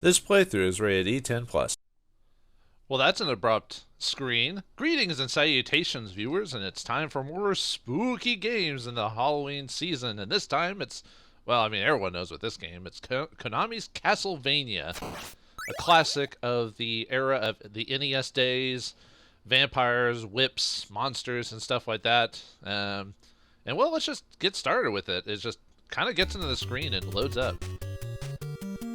This playthrough is rated E10+. Well, that's an abrupt screen. Greetings and salutations, viewers, and it's time for more spooky games in the Halloween season. And this time it's, well, I mean, everyone knows what this game. It's Konami's Castlevania, a classic of the era of the NES days, vampires, whips, monsters, and stuff like that. And well, let's just get started with it. It just kind of gets into the screen and loads up.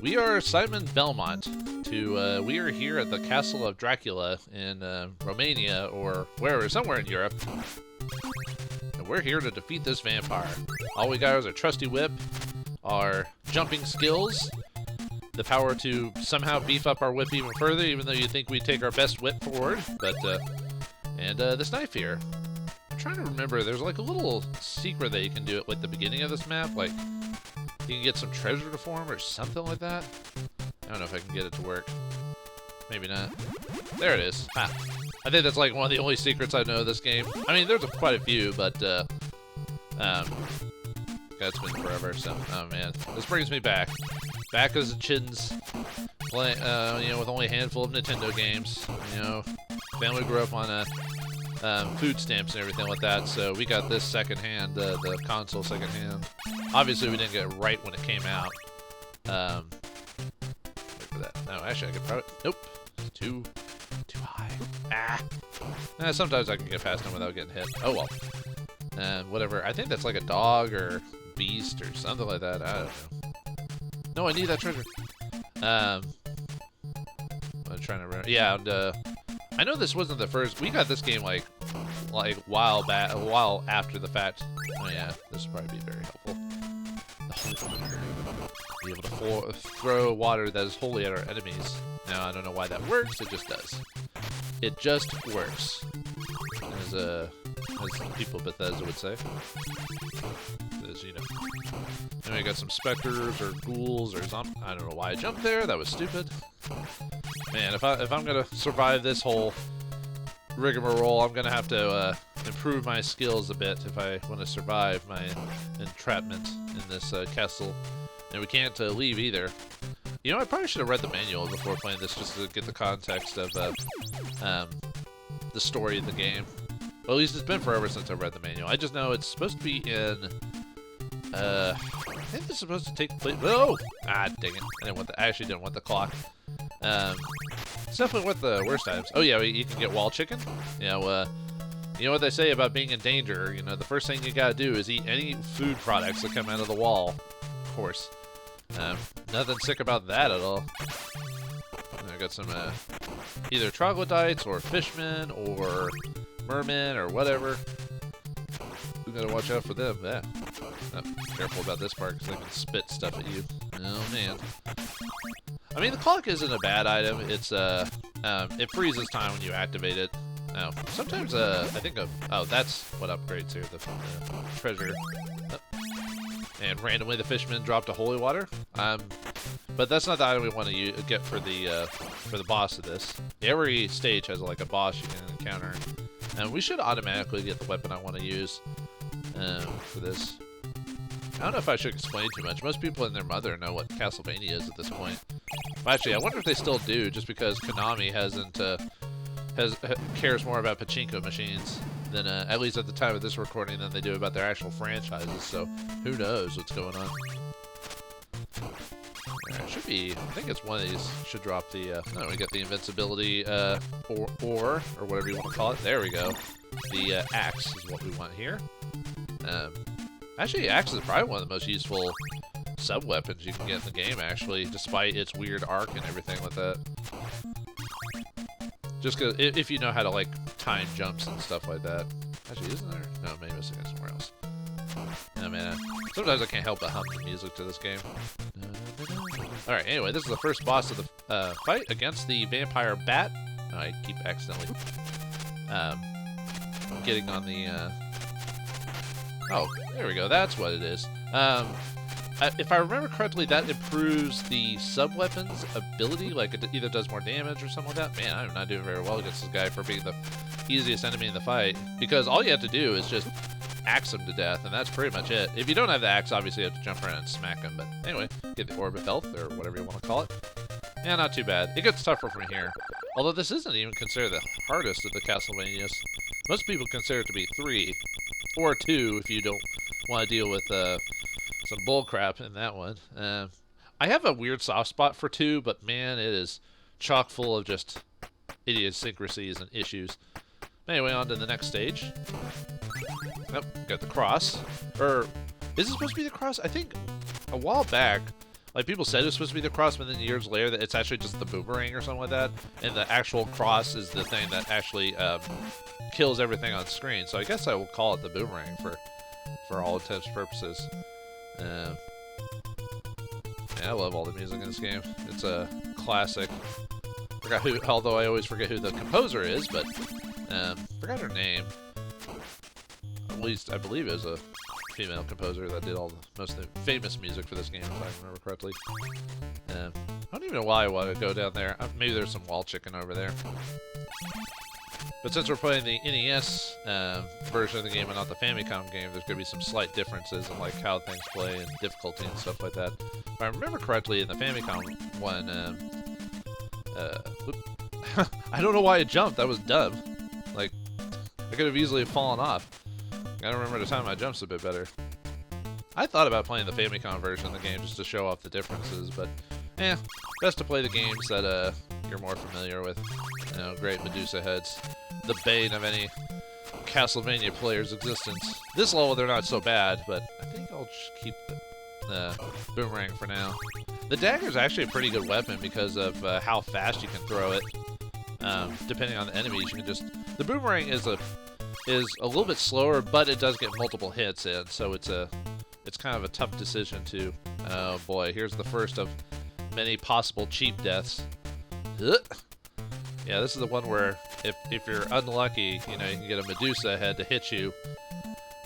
We are Simon Belmont. We are here at the Castle of Dracula in Romania or wherever, somewhere in Europe. And we're here to defeat this vampire. All we got is our trusty whip, our jumping skills, the power to somehow beef up our whip even further, even though you think we take our best whip forward. And this knife here. I'm trying to remember, there's like a little secret that you can do at like the beginning of this map, like you can get some treasure to form or something like that. I don't know if I can get it to work. Maybe not. There it is. Ha. I think that's like one of the only secrets I know of this game. I mean, there's quite a few, but it's been forever. So, oh man, this brings me back. Back as a chins, playing, with only a handful of Nintendo games. Family grew up on food stamps and everything like that, so we got this secondhand, the console secondhand. Obviously, we didn't get it right when it came out. Wait for that. No, actually, I could probably. Nope. Too high. Sometimes I can get past them without getting hit. Oh well. Whatever. I think that's like a dog or beast or something like that. I don't know. No, I need that treasure. I'm trying to remember. Yeah, and I know this wasn't the first. We got this game like a while back, a while after the fact. Oh yeah, this would probably be very helpful. The holy water. Be able to throw water that is holy at our enemies. Now I don't know why that works. It just does. It just works. As people Bethesda would say. As you know. And we got some specters or ghouls or something. I don't know why I jumped there. That was stupid. Man, if I'm gonna survive this whole rigmarole, I'm gonna have to improve my skills a bit if I want to survive my entrapment in this castle. And we can't leave either. I probably should have read the manual before playing this just to get the context of the story of the game. Well, at least it's been forever since I read the manual. I just know it's supposed to be in. I think it's supposed to take place. Oh, dang it! I actually didn't want the clock. It's definitely worth the worst items. Oh yeah, you can get wall chicken. You know what they say about being in danger. The first thing you gotta do is eat any food products that come out of the wall. Of course. Nothing sick about that at all. I got some either troglodytes or fishmen or mermen or whatever. We gotta watch out for them. Yeah. Careful about this part because they can spit stuff at you. Oh man. I mean, the clock isn't a bad item. It's it freezes time when you activate it. Oh, sometimes I think that's what upgrades here. The treasure. And randomly the fisherman dropped a holy water. But that's not the item we want to get for the boss of this. Every stage has like a boss you can encounter, and we should automatically get the weapon I want to use for this. I don't know if I should explain too much. Most people and their mother know what Castlevania is at this point. Well, actually, I wonder if they still do, just because Konami cares more about pachinko machines than at least at the time of this recording than they do about their actual franchises. So who knows what's going on? It should be. I think it's one of these should drop the. No, we got the invincibility or whatever you want to call it. There we go. The axe is what we want here. Actually, axe is probably one of the most useful sub-weapons you can get in the game, actually, despite its weird arc and everything like that. Just because, if you know how to, like, time jumps and stuff like that. Actually, isn't there? No, maybe it's somewhere else. Oh, man. Sometimes I can't help but hum the music to this game. Alright, anyway, this is the first boss of the fight against the vampire bat. Oh, I keep accidentally getting on the... Oh, there we go. That's what it is. If I remember correctly, that improves the sub-weapon's ability. Like, it either does more damage or something like that. Man, I'm not doing very well against this guy for being the easiest enemy in the fight. Because all you have to do is just axe him to death, and that's pretty much it. If you don't have the axe, obviously you have to jump around and smack him. But anyway, get the orb of health, or whatever you want to call it. Yeah, not too bad. It gets tougher from here. Although this isn't even considered the hardest of the Castlevanias. Most people consider it to be 3. Or 2 if you don't want to deal with some bullcrap in that one. I have a weird soft spot for 2, but man, it is chock full of just idiosyncrasies and issues. Anyway, on to the next stage. Oh, got the cross. Or, is it supposed to be the cross? I think a while back, like, people said it was supposed to be the cross, but then years later that it's actually just the boomerang or something like that, and the actual cross is the thing that actually kills everything on screen. So I guess I will call it the boomerang for all intents and purposes. Yeah, I love all the music in this game. It's a classic. Forgot who, although I always forget who the composer is, but forgot her name. At least I believe it was a female composer that did all the most of the famous music for this game, if I remember correctly. I don't even know why I want to go down there. Maybe there's some wall chicken over there. But since we're playing the NES version of the game and not the Famicom game, there's going to be some slight differences in like how things play and difficulty and stuff like that. If I remember correctly, in the Famicom one, I don't know why it jumped. That was dumb. Like, I could have easily fallen off. I don't remember the time I jumped a bit better. I thought about playing the Famicom version of the game just to show off the differences, but best to play the games that you're more familiar with. You know, great Medusa heads, the bane of any Castlevania player's existence. This level they're not so bad, but I think I'll just keep the boomerang for now. The dagger is actually a pretty good weapon because of how fast you can throw it. Depending on the enemies, you can just... The boomerang is a little bit slower, but it does get multiple hits in, so it's kind of a tough decision to... Oh boy, here's the first of many possible cheap deaths. Yeah, this is the one where if you're unlucky, you know, you can get a Medusa head to hit you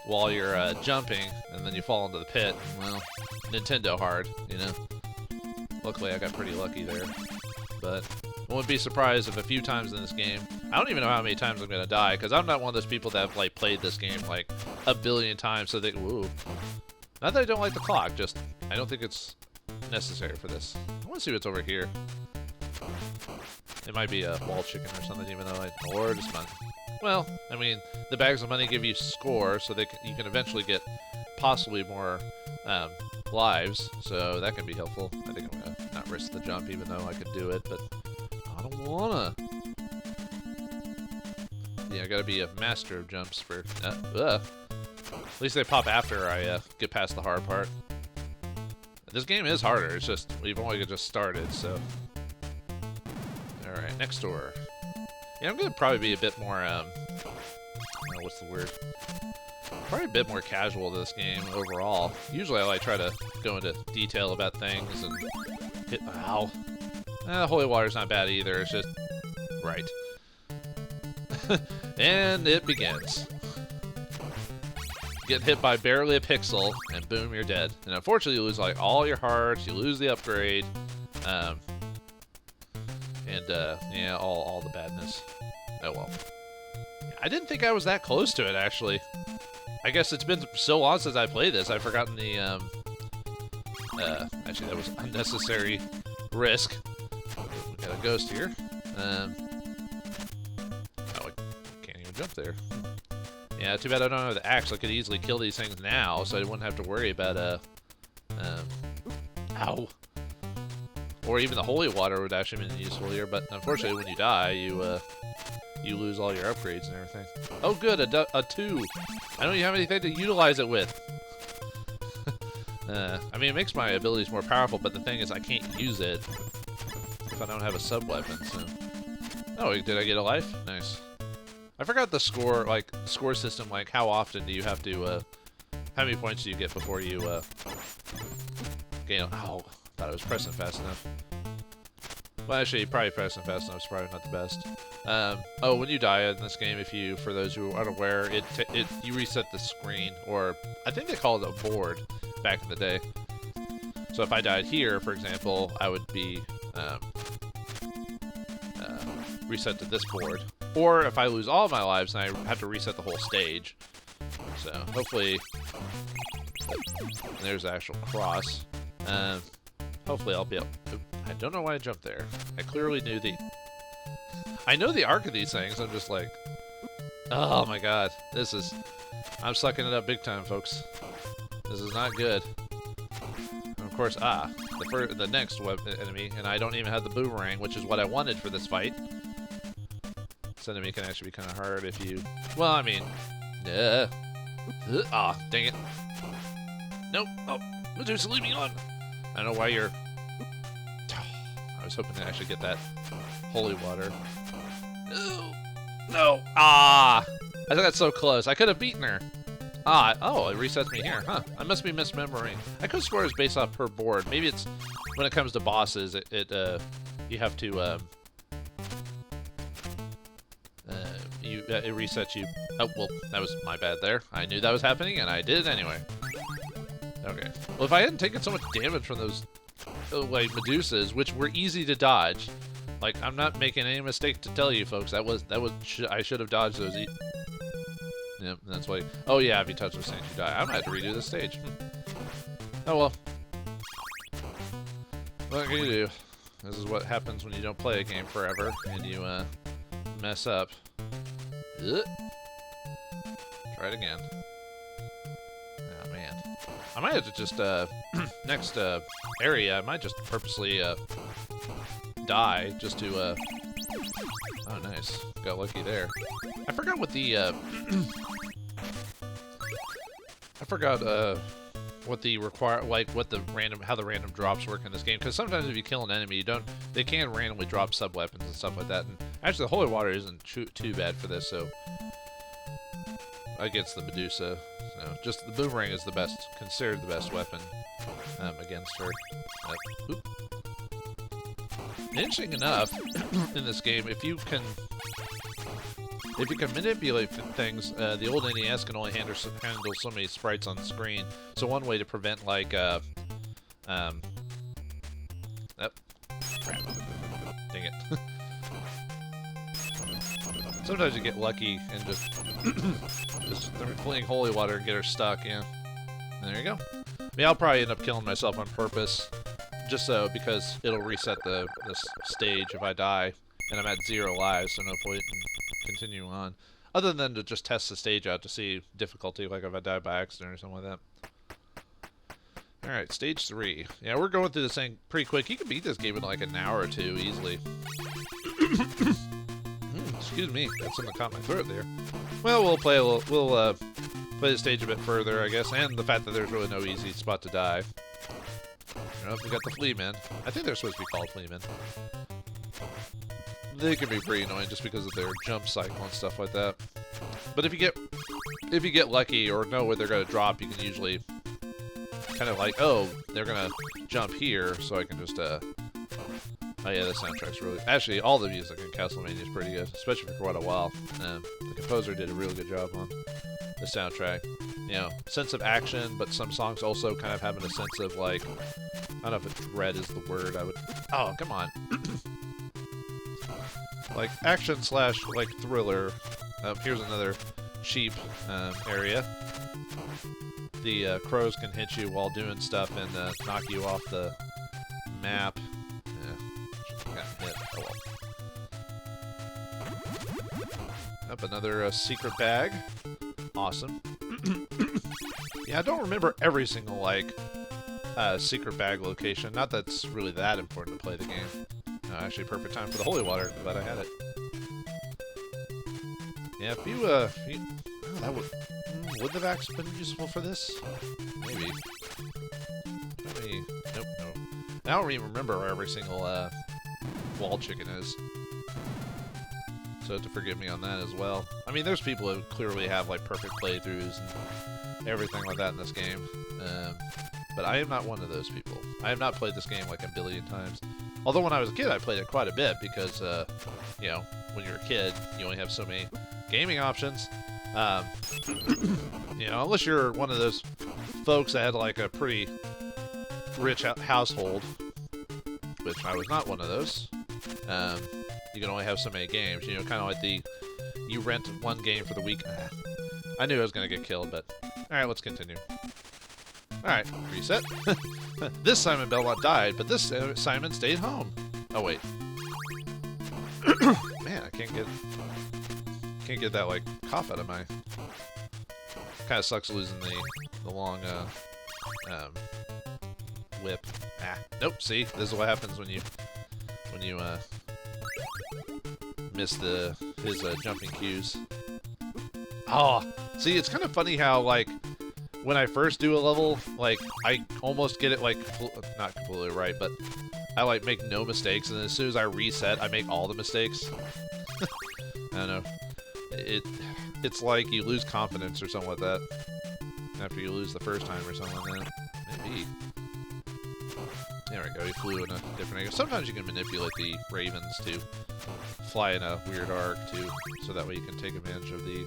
while you're jumping, and then you fall into the pit. Well, Nintendo hard, you know. Luckily, I got pretty lucky there, but I wouldn't be surprised if a few times in this game, I don't even know how many times I'm gonna die, because I'm not one of those people that have like played this game like a billion times. So they, woo. Not that I don't like the clock, just I don't think it's necessary for this. I want to see what's over here. It might be a wall chicken or something, even though or just money. Well, I mean, the bags of money give you score, so you can eventually get possibly more lives, so that can be helpful. I think I'm gonna not risk the jump, even though I could do it, but I don't wanna. Yeah, I gotta be a master of jumps for. At least they pop after I get past the hard part. This game is harder. It's just we've only just started, so. All right, next door. Yeah, I'm gonna probably be a bit more. What's the word? Probably a bit more casual to this game overall. Usually I like try to go into detail about things and hit. Ow. Holy water's not bad either. It's just right. And it begins. Get hit by barely a pixel, and boom, you're dead. And unfortunately, you lose like all your hearts. You lose the upgrade, yeah, all the badness. Oh well. I didn't think I was that close to it, actually. I guess it's been so long since I played this, I've forgotten the, actually, that was unnecessary risk. We got a ghost here. Oh, I can't even jump there. Yeah, too bad I don't have the axe. I could easily kill these things now, so I wouldn't have to worry about, ow. Or even the holy water would actually be useful here, but unfortunately when you die, you lose all your upgrades and everything. Oh good, a 2. I don't even have anything to utilize it with. I mean, it makes my abilities more powerful, but the thing is I can't use it if I don't have a sub-weapon, so... Oh, did I get a life? Nice. I forgot the score system, like how often do you have to, how many points do you get before you, gain... Ow, thought I was pressing fast enough. Well, actually, probably pressing fast enough is probably not the best. Oh, when you die in this game, for those who aren't aware, you reset the screen, or I think they called it a board back in the day. So if I died here, for example, I would be reset to this board. Or if I lose all of my lives, then I have to reset the whole stage. So hopefully, there's the actual cross. Hopefully I'll be able. I don't know why I jumped there. I clearly knew I know the arc of these things. I'm just like, oh my god, I'm sucking it up big time, folks. This is not good. And of course, the next enemy, and I don't even have the boomerang, which is what I wanted for this fight. This enemy can actually be kind of hard if you, well, I mean, dang it. Nope. Oh, Medusa, leave me alone. I don't know why you're, I was hoping to actually get that holy water. No. I got so close. I could have beaten her. Oh, it resets me here. Huh. I must be misremembering. I could swear it's based off per board. Maybe it's, when it comes to bosses, you have to, it resets you. Oh, well, that was my bad there. I knew that was happening, and I did it anyway. Okay. Well, if I hadn't taken so much damage from those, like, Medusas, which were easy to dodge, like, I'm not making any mistake to tell you, folks, I should have dodged those. Yep, that's why. Oh, yeah, if you touch those things, you die. I'm gonna have to redo this stage. Oh, well. What can you do? This is what happens when you don't play a game forever, and you, mess up. Ugh. Try it again. Oh, man. I might have to just, next, area, I might just purposely, die, just to, oh, nice. Got lucky there. I forgot what the, I forgot, what the how the random drops work in this game, because sometimes if you kill an enemy, they can randomly drop sub-weapons and stuff like that, and actually the holy water isn't too bad for this, so, against the Medusa, so, just the boomerang is considered the best weapon, against her. Oop. Interesting enough, in this game, if you can manipulate things, the old NES can only handle so many sprites on the screen. So one way to prevent, like, oh, crap. Dang it. Sometimes you get lucky and just fling holy water and get her stuck, yeah. And there you go. I mean, I'll probably end up killing myself on purpose, just so, because it'll reset the stage if I die, and I'm at 0 lives, so no point in continue on, other than to just test the stage out to see difficulty, like if I die by accident or something like that. Alright, stage 3. Yeah, we're going through this thing pretty quick. You can beat this game in like an hour or two easily. Excuse me, got something caught my throat there. Well, we'll play the stage a bit further, I guess, and the fact that there's really no easy spot to die. You know, we got the flea men. I think they're supposed to be called flea men. They can be pretty annoying just because of their jump cycle and stuff like that. But if you get lucky or know where they're gonna drop, you can usually kind of like, oh, they're gonna jump here, so I can just oh yeah, the soundtrack's really, actually all the music in Castlevania is pretty good, especially for quite a while. The composer did a really good job on the soundtrack. You know, sense of action, but some songs also kind of having a sense of, like, I don't know if dread is the word I would, oh, come on. Like action / like thriller. Here's another sheep area. The crows can hit you while doing stuff and knock you off the map. Yeah, got hit. Oh well. Up another secret bag. Awesome. Yeah, I don't remember every single like secret bag location. Not that's really that important to play the game. Actually, perfect time for the holy water. Glad I had it. Yeah, if you, oh, that would the vax been useful for this? Maybe. Nope, no. I don't even remember where every single, wall chicken is. So to forgive me on that as well. I mean, there's people who clearly have, like, perfect playthroughs and everything like that in this game. But I am not one of those people. I have not played this game, like, a billion times. Although when I was a kid, I played it quite a bit because, you know, when you're a kid, you only have so many gaming options. You know, unless you're one of those folks that had, like, a pretty rich household, which I was not one of those. You can only have so many games. You know, kind of like you rent one game for the week. I knew I was going to get killed, but alright, let's continue. Alright, reset. This Simon Belmont died, but this Simon stayed home. Oh wait. Man, I can't get that like cough out of my. Kind of sucks losing the long whip. Ah, nope. See, this is what happens when you miss his jumping cues. Oh, see, it's kind of funny how like when I first do a level, like I almost get it like not completely right, but I like make no mistakes, and then as soon as I reset, I make all the mistakes. I don't know. It's like you lose confidence or something like that after you lose the first time or something like that. Maybe. There we go. He flew in a different angle. Sometimes you can manipulate the ravens to fly in a weird arc too, so that way you can take advantage of the.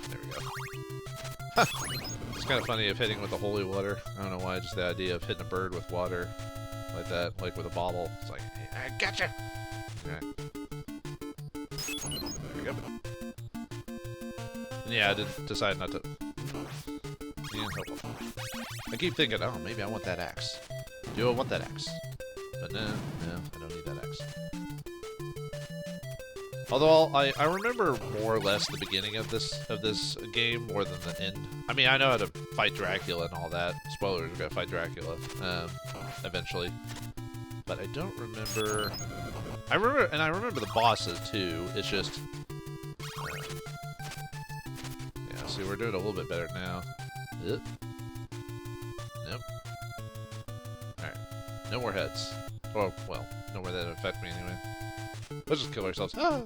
There we go. Huh. It's kind of funny of hitting with the holy water. I don't know why. Just the idea of hitting a bird with water like that, like with a bottle. It's like, hey, I gotcha. Okay. There we go. And yeah, I did decide not to. Yeah, I keep thinking, oh, maybe I want that axe. Do I want that axe? But no, I don't need that axe. Although I remember more or less the beginning of this game more than the end. I mean, I know how to fight Dracula and all that. Spoilers, we're gonna fight Dracula eventually. But I don't remember. I remember the bosses too. It's just. Yeah, see, we're doing a little bit better now. Nope. Alright. No more heads. Oh, well, no more that affect me anyway. Let's just kill ourselves. Ah!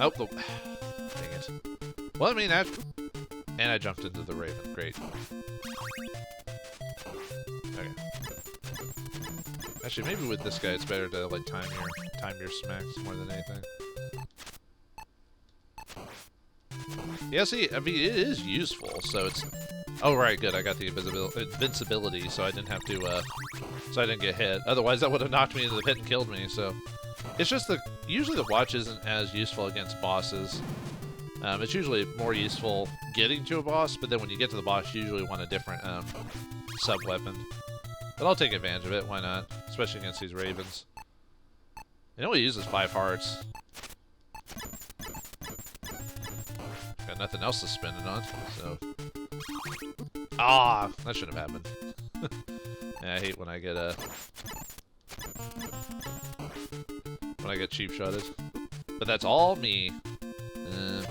Oh, dang it. Well, I mean, and I jumped into the raven. Great. Okay. Actually, maybe with this guy, it's better to like time your smacks more than anything. Yeah, see, I mean, it is useful, so it's. Oh right, good. I got the invincibility, so I didn't have to. So I didn't get hit. Otherwise, that would have knocked me into the pit and killed me. So it's just usually the watch isn't as useful against bosses. It's usually more useful getting to a boss, but then when you get to the boss, you usually want a different sub weapon. But I'll take advantage of it. Why not? Especially against these ravens. It only uses 5 hearts. Got nothing else to spend it on, so. Ah, that shouldn't have happened. Yeah, I hate when I get cheap shotted. But that's all me. You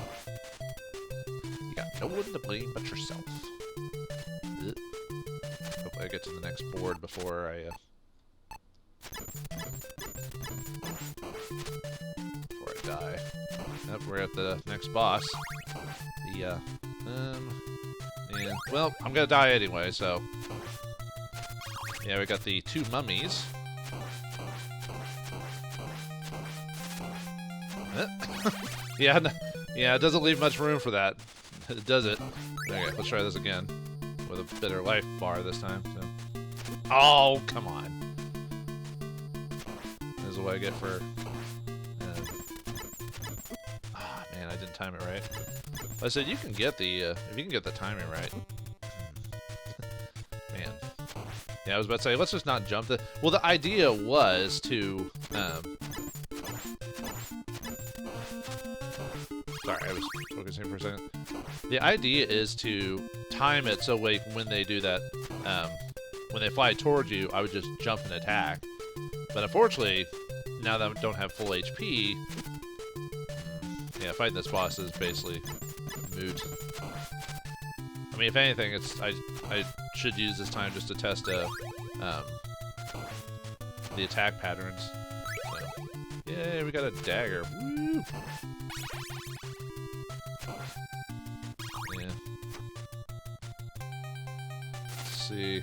got no one to blame but yourself. Hopefully I get to the next board before I die. Yep, we're at the next boss. Yeah. Well, I'm gonna die anyway, so. Yeah, we got the 2 mummies. Yeah, it doesn't leave much room for that. Does it? Okay, let's try this again. With a better life bar this time. So. Oh, come on. This is what I get for... Ah, man, I didn't time it right. I said you can get the, if you can get the timing right. Man. Yeah, I was about to say, let's just not jump the... Well, the idea was to, Sorry, I was focusing for a second. The idea is to time it so like when they do that, when they fly towards you, I would just jump and attack. But unfortunately, now that I don't have full HP, yeah, fighting this boss is basically moot. I mean, if anything, it's I should use this time just to test the attack patterns. So, yay, we got a dagger. Woo! Yeah. Let's see.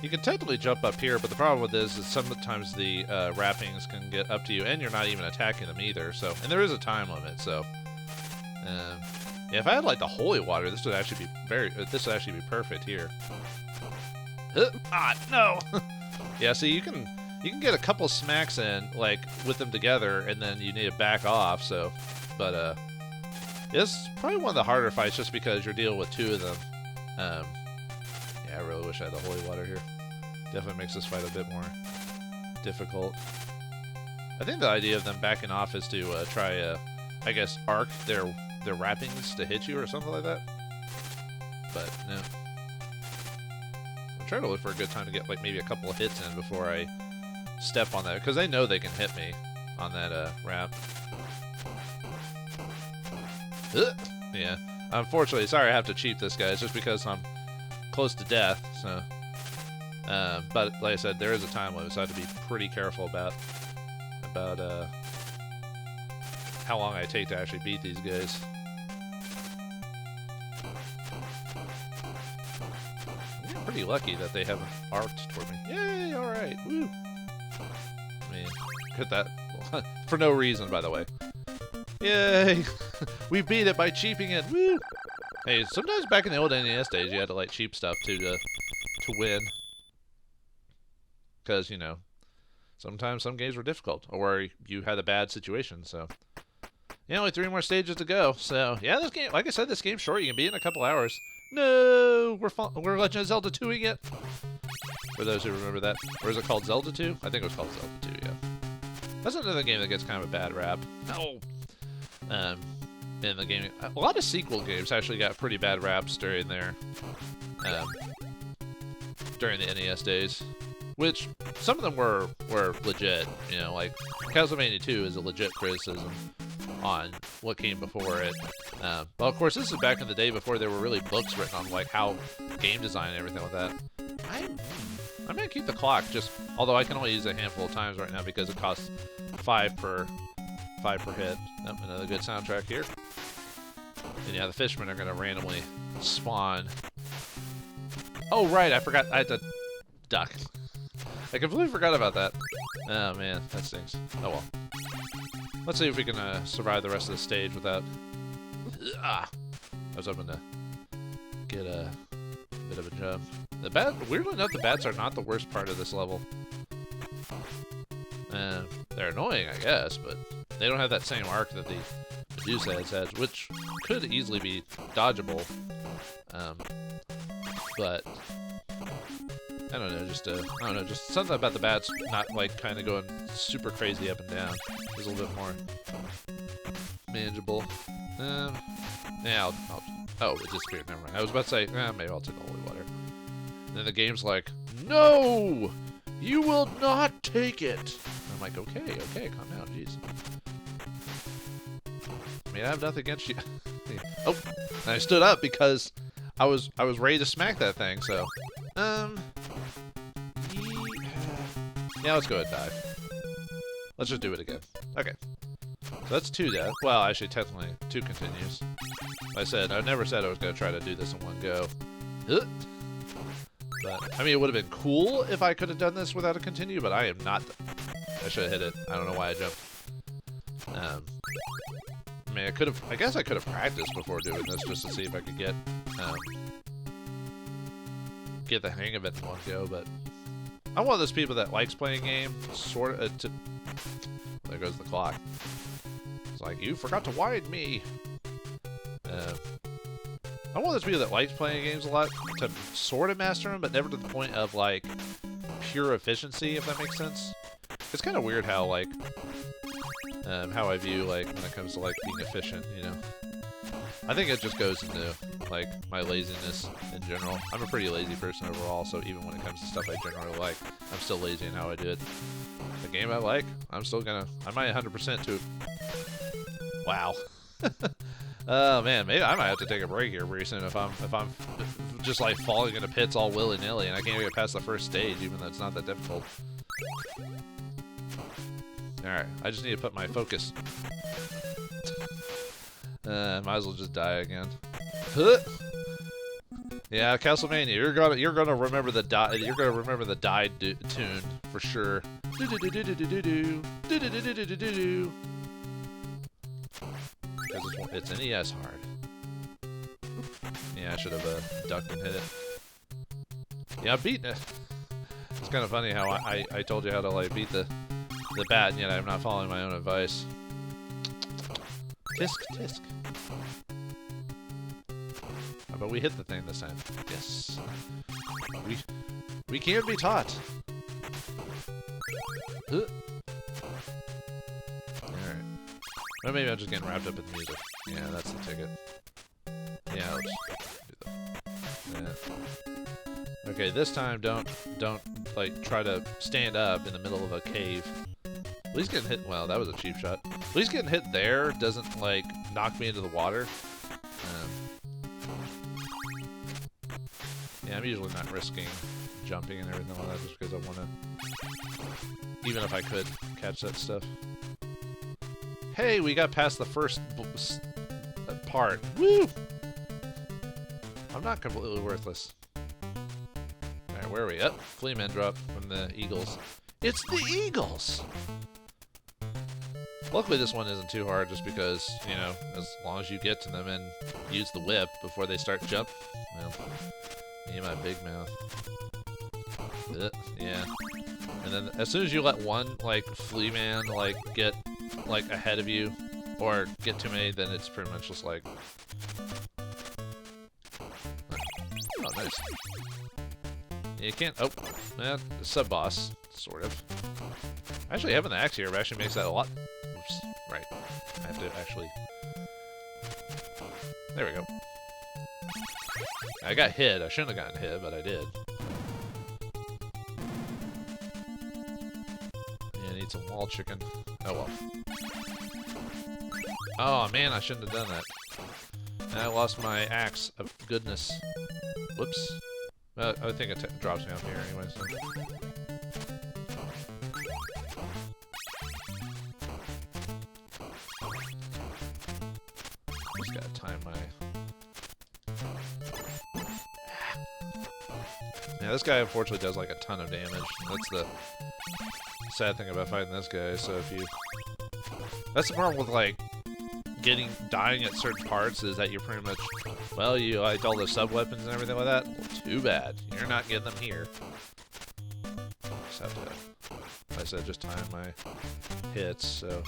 You can technically jump up here, but the problem with this is sometimes the wrappings can get up to you, and you're not even attacking them either. So, and there is a time limit. So, yeah, if I had like the holy water, this would actually be perfect here. No. Yeah, see, you can get a couple smacks in like with them together, and then you need to back off. So, but it's probably one of the harder fights just because you're dealing with 2 of them. Yeah, I really wish I had the holy water here. Definitely makes this fight a bit more difficult. I think the idea of them backing off is to try, I guess, arc their wrappings to hit you or something like that. But no. I'm trying to look for a good time to get like maybe a couple of hits in before I step on that, because they know they can hit me on that wrap. Ugh. Yeah. Unfortunately, sorry I have to cheat this guy. It's just because I'm close to death. So, but like I said, there is a time limit, so I have to be pretty careful about how long I take to actually beat these guys. I'm pretty lucky that they haven't arced toward me. Yay! All right. Woo. I mean, could that for no reason, by the way. Yay! We beat it by cheaping it. Woo! Hey, sometimes back in the old NES days, you had to like cheap stuff to win, because you know, sometimes some games were difficult or you had a bad situation. So, yeah, only 3 more stages to go. So, yeah, this game, like I said, this game's short. You can beat it in a couple hours. No, we're Legend of Zelda 2ing it. For those who remember that, or is it called Zelda 2? I think it was called Zelda 2. Yeah, that's another game that gets kind of a bad rap. No. In the game, a lot of sequel games actually got pretty bad raps during their during the NES days, which some of them were legit. You know, like Castlevania 2 is a legit criticism on what came before it. Well, of course, this is back in the day before there were really books written on like how game design and everything like that. I'm gonna keep the clock, just although I can only use it a handful of times right now because it costs 5 per hit. Oh, another good soundtrack here. And yeah, the fishermen are gonna randomly spawn. Oh right, I forgot I had to duck. I completely forgot about that. Oh man, that stinks. Oh well. Let's see if we can survive the rest of the stage without. I was hoping to get a bit of a jump. Weirdly enough, the bats are not the worst part of this level. They're annoying, I guess, but they don't have that same arc that the Medusa has, which could easily be dodgeable. But I don't know, just something about the bats not like kind of going super crazy up and down. It's a little bit more manageable. Yeah, oh, it disappeared. Never mind. I was about to say, maybe I'll take the holy water. And then the game's like, no, you will not take it. I'm like, okay, calm down, jeez. I mean, I have nothing against you. Oh, and I stood up because I was ready to smack that thing. So, yeah, let's go ahead and dive. Let's just do it again. Okay. So that's 2 deaths. Well, actually, technically, 2 continues. Like I said, I never said I was going to try to do this in one go. But, I mean, it would have been cool if I could have done this without a continue, but I am not. I should have hit it. I don't know why I jumped. I mean, I guess I could have practiced before doing this just to see if I could get the hang of it in one go, but I'm one of those people that likes playing games, sort of, there goes the clock. It's like, you forgot to wind me. I'm one of those people that likes playing games a lot, to sort of master them, but never to the point of, like, pure efficiency, if that makes sense. It's kind of weird how, like, how I view, like, when it comes to, like, being efficient, you know. I think it just goes into, like, my laziness in general. I'm a pretty lazy person overall, so even when it comes to stuff I generally like, I'm still lazy in how I do it. The game I like, I'm still gonna, I might 100% to. Wow. Oh man, maybe I might have to take a break here pretty soon if I'm just like falling into pits all willy-nilly and I can't get past the first stage, even though it's not that difficult. Alright, I just need to put my focus. Might as well just die again. Yeah, Castlevania, you're gonna remember the die tune for sure. Because it's NES hard. Yeah, I should have ducked and hit it. Yeah, I'm beating it. It's kind of funny how I told you how to like beat the bat, and yet I'm not following my own advice. Tisk tisk. but we hit the thing this time. Yes. We can be taught. Alright. Or maybe I'm just getting wrapped up in the music. Yeah, that's the ticket. Yeah, let's do that. Okay, this time don't like try to stand up in the middle of a cave. At least getting hit. Well, that was a cheap shot. At least getting hit there doesn't like knock me into the water. Yeah, I'm usually not risking jumping and everything like that just because I want to. Even if I could catch that stuff. Hey, we got past the first part. Woo! I'm not completely worthless. Alright, where are we? Up. Flea Man drop from the Eagles. It's the Eagles! Luckily this one isn't too hard just because, you know, as long as you get to them and use the whip before they start jump. Well, me and my big mouth. Yeah. And then as soon as you let one, like, Flea Man, like, get, like, ahead of you, or get too many, then it's pretty much just like... Oh, nice. Yeah, you can't... Oh, man, the sub-boss, sort of. Actually, having the axe here actually makes that a lot... Oops, right. I have to actually... There we go. I got hit. I shouldn't have gotten hit, but I did. Yeah, I need some wall chicken. Oh, well. Oh, man, I shouldn't have done that. And I lost my axe of goodness. Whoops. I think it drops me off here anyway, so... Just gotta time my... Yeah, this guy unfortunately does like a ton of damage. That's the sad thing about fighting this guy, so if you... That's the problem with, like, dying at certain parts, is that you're pretty much... Well, you liked all the sub-weapons and everything like that? Well, too bad. You're not getting them here. Just have to, like I said, just time my hits, so...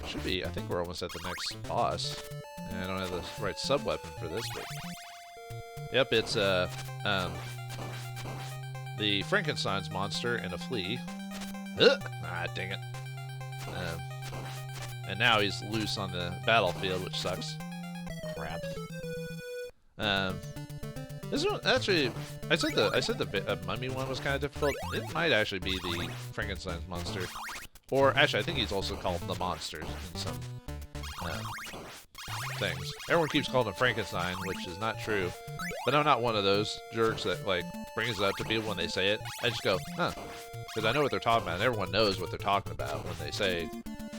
Should be, I think we're almost at the next boss. And I don't have the right sub-weapon for this, but... Yep, it's, the Frankenstein's monster and a flea. Ah, dang it. And now he's loose on the battlefield, which sucks. Crap. This one, actually, I said the mummy one was kind of difficult. It might actually be the Frankenstein's monster. Or, actually, I think he's also called the monsters in some, things. Everyone keeps calling him Frankenstein, which is not true. But I'm not one of those jerks that, like, brings it up to people when they say it. I just go, huh. Because I know what they're talking about, and everyone knows what they're talking about when they say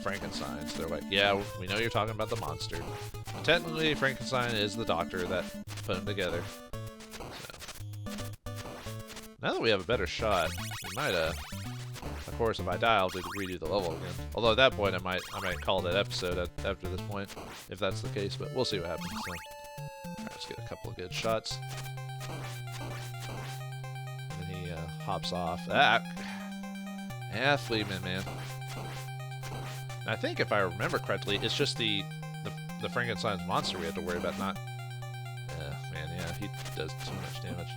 Frankenstein. So they're like, yeah, we know you're talking about the monster. But technically, Frankenstein is the doctor that put him together. So. Now that we have a better shot, we might, of course, if I die, I'll redo the level again. Although at that point, I might call that episode after this point, if that's the case, but we'll see what happens. So. Alright, let's get a couple of good shots. And then he hops off. Ah! Yeah, Fleeman, man. And I think, if I remember correctly, it's just the Frankenstein's monster we have to worry about, not... man, yeah, he does too much damage.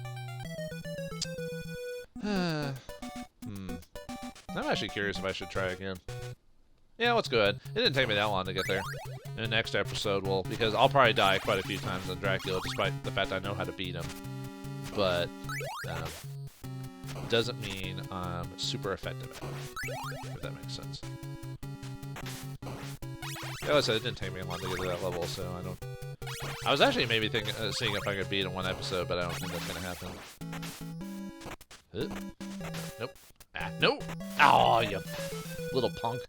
I'm actually curious if I should try again. Yeah, let's go ahead. It didn't take me that long to get there. In the next episode, well, because I'll probably die quite a few times on Dracula, despite the fact I know how to beat him. But, doesn't mean I'm super effective at it, if that makes sense. Like I said, it didn't take me long to get to that level, so I don't... I was actually maybe thinking, seeing if I could beat in one episode, but I don't think that's gonna happen. Nope. Ah, no! Oh, you little punk.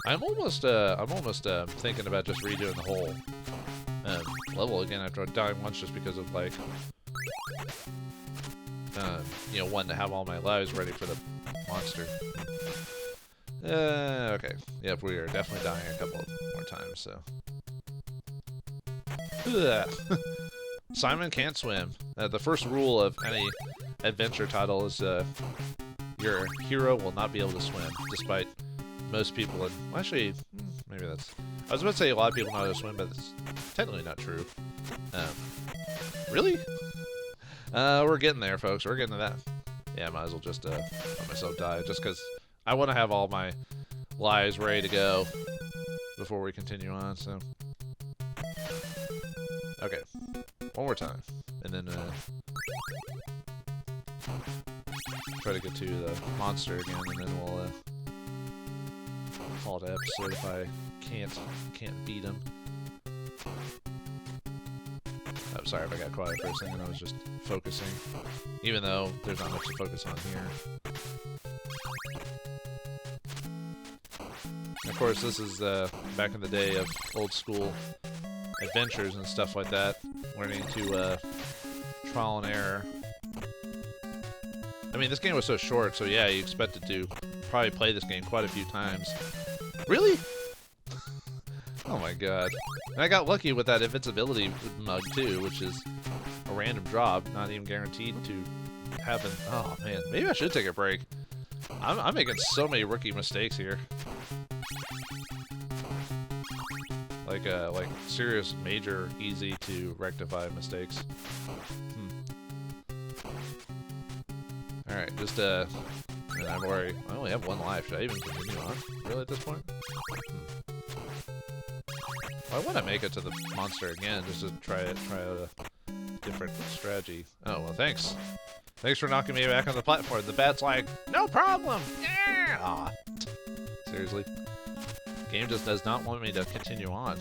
I'm almost thinking about just redoing the whole level again after dying once, just because of, like, you know, wanting to have all my lives ready for the monster. Okay. Yep, we are definitely dying a couple more times, so. Simon can't swim. The first rule of any adventure title is your hero will not be able to swim, despite most people, and well, actually, Maybe that's... I was about to say a lot of people know how to swim, but it's technically not true. Really? We're getting there, folks. We're getting to that. Yeah, I might as well just let myself die, just because I want to have all my lives ready to go before we continue on, so... Okay. One more time. And then, try to get to the monster again, and then we'll, call it an episode if I can't beat him. I'm sorry if I got quiet for a second, I was just focusing. Even though there's not much to focus on here. And of course, this is back in the day of old school adventures and stuff like that. Learning to trial and error. I mean, this game was so short, so yeah, you expected to probably play this game quite a few times. Really? Oh my god. And I got lucky with that invincibility mug too, which is a random drop, not even guaranteed to happen. Oh man, maybe I should take a break. I'm making so many rookie mistakes here. Like serious, major, easy to rectify mistakes. Alright, just and I only have one life. Should I even continue on? Really at this point? Well, I want to make it to the monster again, just to try out a different strategy. Oh, well, thanks. Thanks for knocking me back on the platform. The bat's like, no problem! Yeah! Aw. Seriously? Game just does not want me to continue on.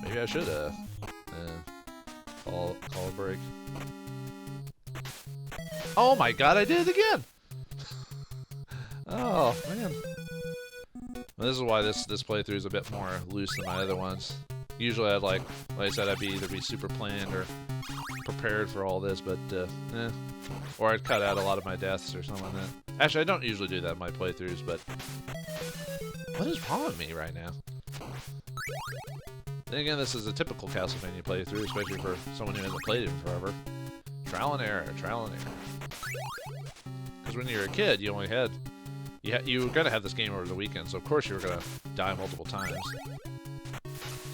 Maybe I should, call a break. Oh my god, I did it again! Oh, man. Well, this is why this playthrough is a bit more loose than my other ones. Usually I'd like I said, I'd either be super planned or prepared for all this, but, or I'd cut out a lot of my deaths or something like that. Actually, I don't usually do that in my playthroughs, but... What is wrong with me right now? Then again, this is a typical Castlevania playthrough, especially for someone who hasn't played it in forever. Trial and error, trial and error. Because when you were a kid, you only had... You were going to have this game over the weekend, so of course you were going to die multiple times.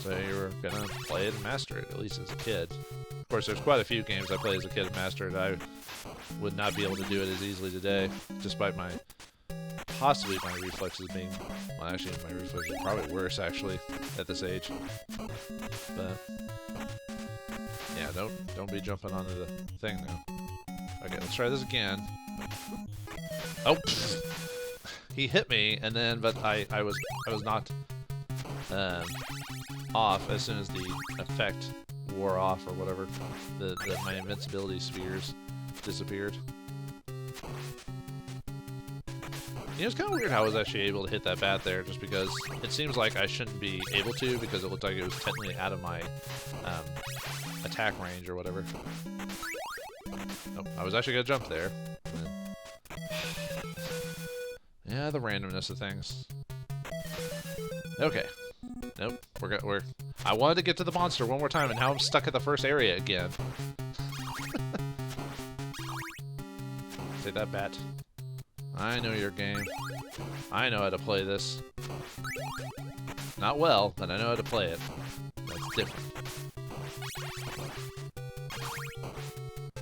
So you were going to play it and master it, at least as a kid. Of course, there's quite a few games I played as a kid and mastered. I would not be able to do it as easily today, despite possibly my reflexes being... Well, actually, my reflexes are probably worse, actually, at this age. But... Yeah, don't be jumping onto the thing now. Okay, let's try this again. Oh! He hit me, and then, but I was knocked off as soon as the effect wore off, or whatever. My invincibility spheres disappeared. You know, it's kind of weird how I was actually able to hit that bat there, just because it seems like I shouldn't be able to, because it looked like it was technically out of my attack range or whatever. Oh, I was actually gonna jump there. Yeah, the randomness of things. Okay. Nope. I wanted to get to the monster one more time, and now I'm stuck at the first area again. Say that, bat. I know your game. I know how to play this. Not well, but I know how to play it. That's different.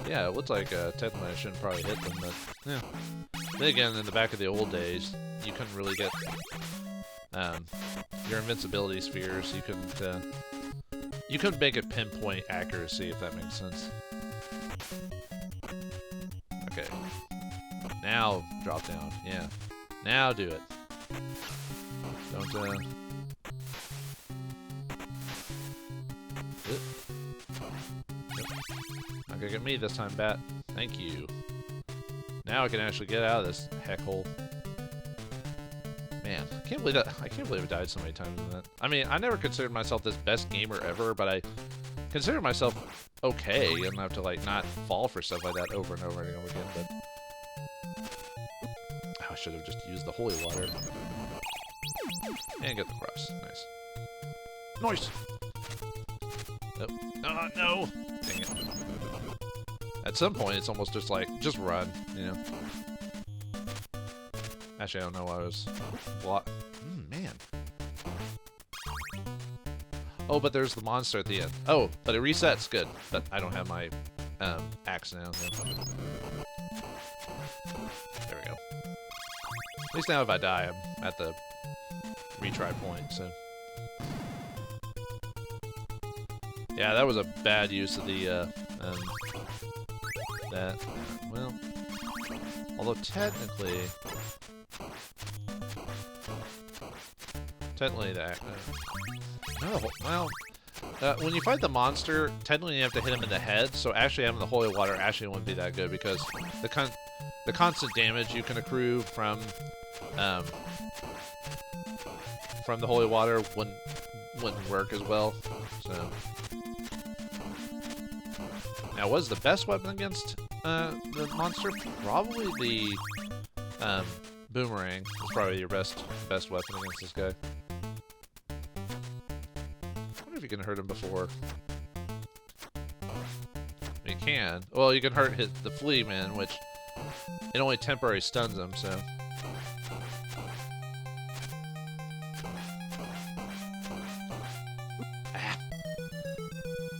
Yeah, it looks like technically I shouldn't probably hit them, but yeah. Then again, in the back of the old days, you couldn't really get your invincibility spheres. You couldn't make it pinpoint accuracy, if that makes sense. Okay. Now drop down. Yeah. Now do it. Don't Not gonna get me this time, bat. Thank you. Now I can actually get out of this heck hole. Man, I can't believe I died so many times in that. I mean, I never considered myself this best gamer ever, but I consider myself okay enough to like not fall for stuff like that over and over and over again. But I should have just used the holy water and get the cross. Nice. Nice. Oh, no! Dang it. At some point, it's almost just like, just run, you know? Actually, I don't know why I was Oh, but there's the monster at the end. Oh, but it resets. Good. But I don't have my axe now. There we go. At least now if I die, I'm at the retry point, so. Yeah, that was a bad use of the, that. Well, although technically that, no, well, when you fight the monster, technically you have to hit him in the head, so actually having the holy water actually wouldn't be that good, because the constant damage you can accrue from the holy water wouldn't work as well. So now, what is the best weapon against the monster? Probably the boomerang is probably your best weapon against this guy. I wonder if you can hurt him before. You can. Well, you can hurt the flea man, which it only temporarily stuns him, so.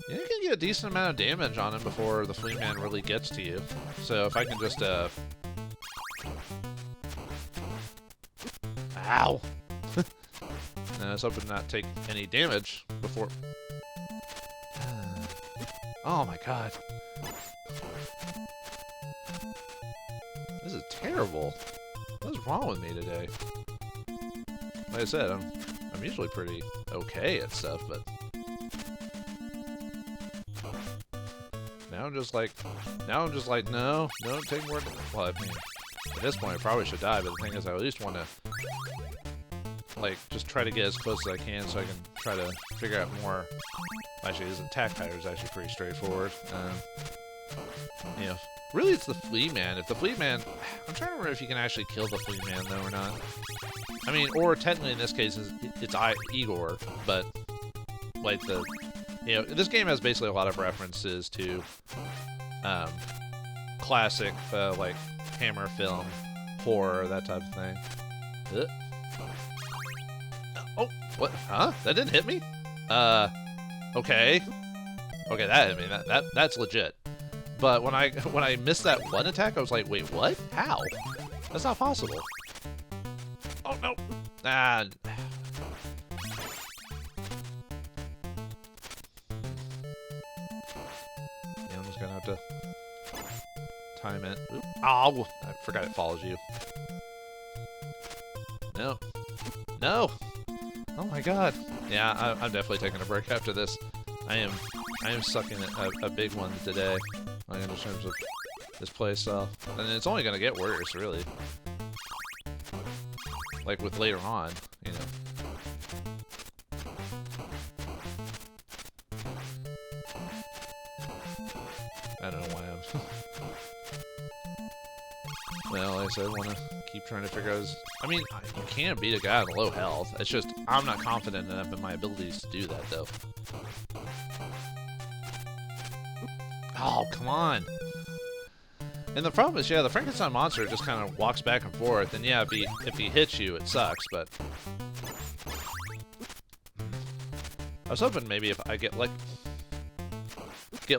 You can get a decent amount of damage on him before the flea man really gets to you. So if I can just, Ow! I was hoping to not take any damage before. Oh my god. This is terrible. What is wrong with me today? Like I said, I'm usually pretty okay at stuff, but now I'm just like, no, don't take more. Well, I mean, at this point I probably should die, but the thing is, I at least want to like just try to get as close as I can, so I can try to figure out more. Actually, his attack pattern is actually pretty straightforward. You know, really, it's the flea man. If the flea man, I'm trying to remember if you can actually kill the flea man though or not. I mean, or technically in this case, it's Igor, but like this game has basically a lot of references to classic like Hammer film horror, that type of thing. Oh, what? Huh? That didn't hit me? Okay. Okay, that hit me. That's legit. But when I missed that one attack, I was like, wait, what? How? That's not possible. Oh no. Ah. Yeah, I'm just gonna have to time it. Oop. Oh, I forgot it follows you. No. No. Oh my god. Yeah, I'm definitely taking a break after this. I am sucking a big one today. Like in terms of this playstyle. And it's only gonna get worse, really. Like with later on, you know. I don't know why I'm well, like I said, I wanna keep trying to figure out his... I mean, you can beat a guy on low health. It's just, I'm not confident enough in my abilities to do that, though. Oh, come on! And the problem is, yeah, the Frankenstein monster just kind of walks back and forth, and yeah, if he hits you, it sucks, but... I was hoping maybe if I get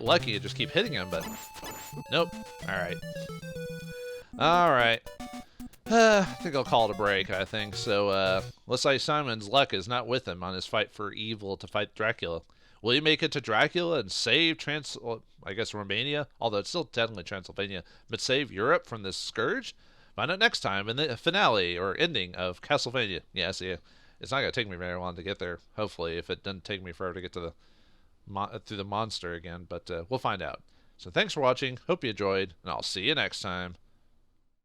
lucky and just keep hitting him, but... Nope. Alright. Alright. I think I'll call it a break, I think. So, let's say Simon's luck is not with him on his fight for evil to fight Dracula. Will he make it to Dracula and save I guess Romania? Although it's still technically Transylvania. But save Europe from this scourge? Find out next time in the finale or ending of Castlevania. Yeah, see, it's not going to take me very long to get there, hopefully, if it doesn't take me forever to get to through the monster again. But we'll find out. So thanks for watching. Hope you enjoyed, and I'll see you next time.